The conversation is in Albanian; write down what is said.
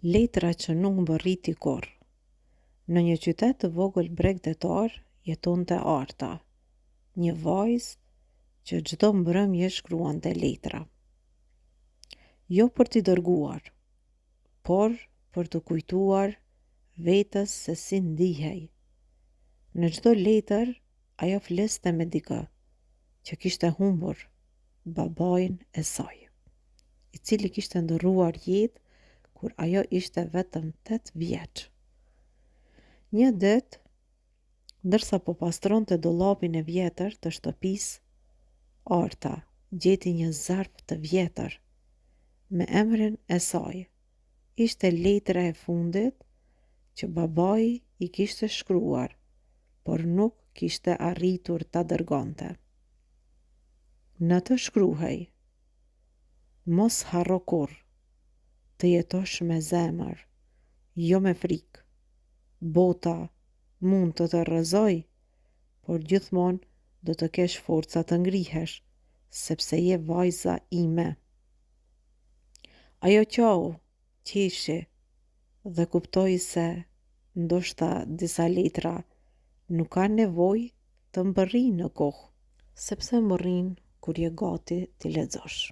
Letra që nuk mbërriti kurrë. Në një qytet të vogël bregdetar jetonte Arta, një vajzë që çdo mbrëmje shkruante letra. Jo për t'i dërguar, por për të kujtuar vetes se si ndihej. Në çdo letër ajo fliste me dikë që kishte humbur babain e saj, i cili kishte ndërruar jetë kur ajo ishte vetëm 8 vjeç. Një ditë, ndërsa po pastronte dollapin e vjetër të shtëpisë, Arta gjeti një zarf të vjetër me emrin e saj. Ishte letra e fundit që babai i kishte shkruar, por nuk kishte arritur ta dërgonte. Në të shkruhej: mos harro kurrë, të jetosh me zemër, jo me frikë. Bota mund të të rrëzoj, por gjithmonë do të kesh forca të ngrihesh, sepse je vajza ime. Ajo qau, qeshi dhe kuptoi se ndoshta disa letra nuk kanë nevojë të mbërrijnë në kohë, sepse mbërrijnë kur je gati t'i lexosh.